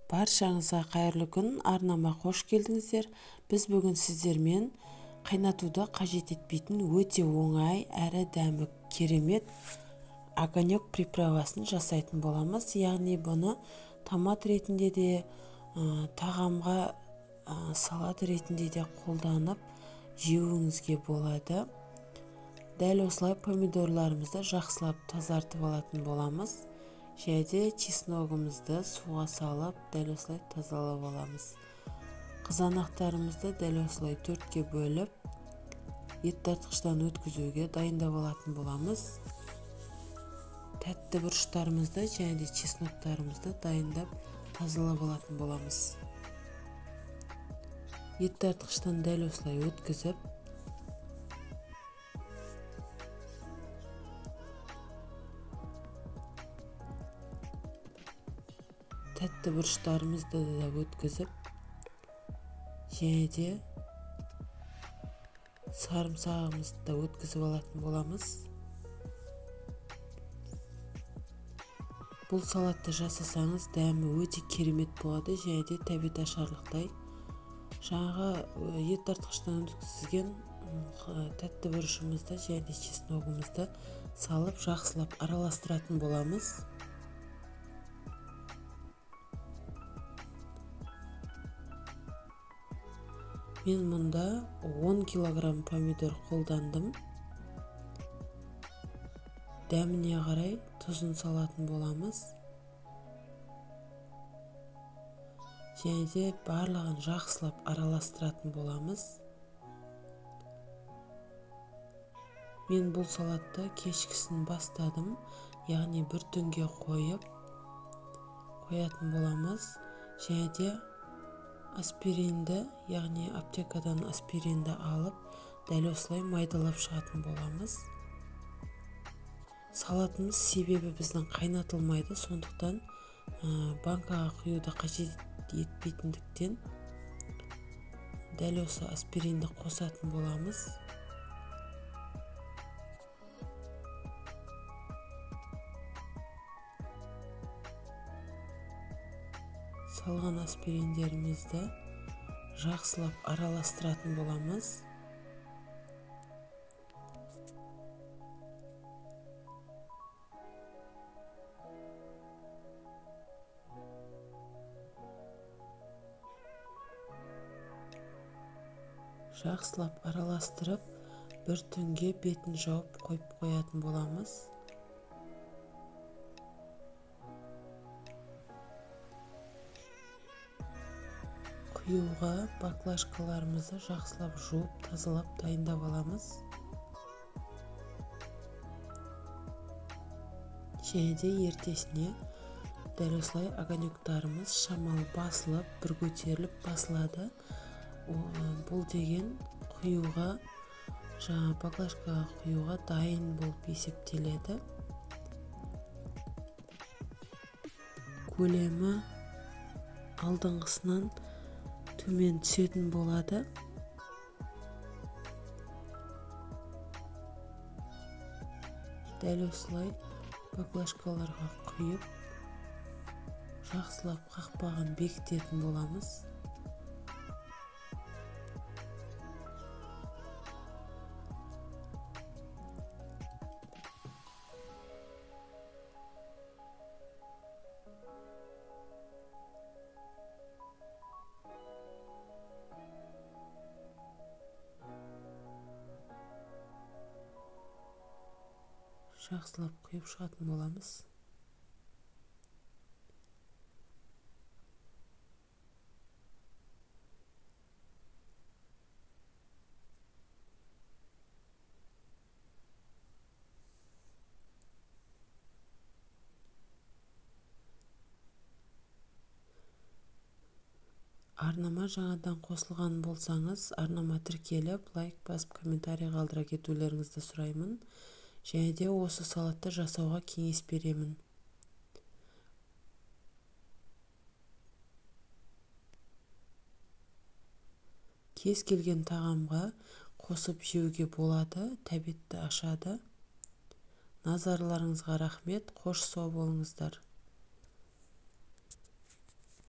Баршаңызға қайырлы күн, арнама қош келдіңіздер. Біз бүгін сіздермен қайнатуды қажет етпейтін өте оңай әрі дәмі керемет огонек приправасын жасайтын боламыз. Яғни бұны томат ретінде де, тағамға салат ретінде де қолданып жеуіңізге болады. Дәл осылай помидорларымызды жақсылап тазартып алатын боламыз. Және чесногымызды суға салып, дәл осылай тазалап аламыз. Қызанақтарымызды дәл осылай төртке бөліп, ет тартқыштан өткізуге дайындап алатын боламыз. Тәтті бұрыштарымызды және чесноктарымызды дайындап тазалап алатын боламыз. Ет тартқыштан дәл осылай өткізіп, тәтті бұрыштарымызды да өткізіп, және де сарымсағымызды да өткізіп алатын боламыз. Бұл салатты жасасаңыз дәмі өте керемет болады, және де тәбет ашарлықтай. Жаңағы ет тартқыштан өткізген тәтті бұрышымызды және чесногымызды салып жақсылап араластыратын боламыз. Мен мұнда 10 килограмм помидор қолдандым. Дәміне қарай тұзын салатын боламыз. Және де барлығын жақсылап араластыратын боламыз. Мен бұл салатты кешкісін бастадым. Яғни бір түнге қоятын боламыз. Және де аспиринді, яғни аптекадан аспиринді алып, дәл осылай майдалап шығатын боламыз. Салатымыз себебі біздің қайнатылмайды, сондықтан банкаға құюды қажет етпейтіндіктен дәл осы аспиринді қосатын боламыз. Салған аспириндерімізді жақсылап араластыратын боламыз. Жақсылап араластырып, бір түнге бетін жауып қойып қоятын боламыз. Құюға баклажкаларымызды жақсылап жуып, тазалап дайындап аламыз. Және де ертесіне дәл осылай огонектарымыз шамалы басылып, бір көтеріліп басылады. Бұл деген құюға, жаңа баклажкаға құюға дайын болып есептеледі. Көлемі алдыңғысынан төмен түсетін болады. Дәл осылай баклажкаларға құйып, жақсылап қақпағын бекітетін боламыз. Жақсылап құйып шығатын боламыз. Арнама жаңадан қосылған болсаңыз, арнама тіркеліп, лайк басып, комментарий қалдыра кетулеріңізді сұраймын. Және де осы салатты жасауға кеңес беремін. Кез келген тағамға қосып жеуге болады, тәбетті ашады. Назарларыңызға рахмет, қош сау болыңыздар.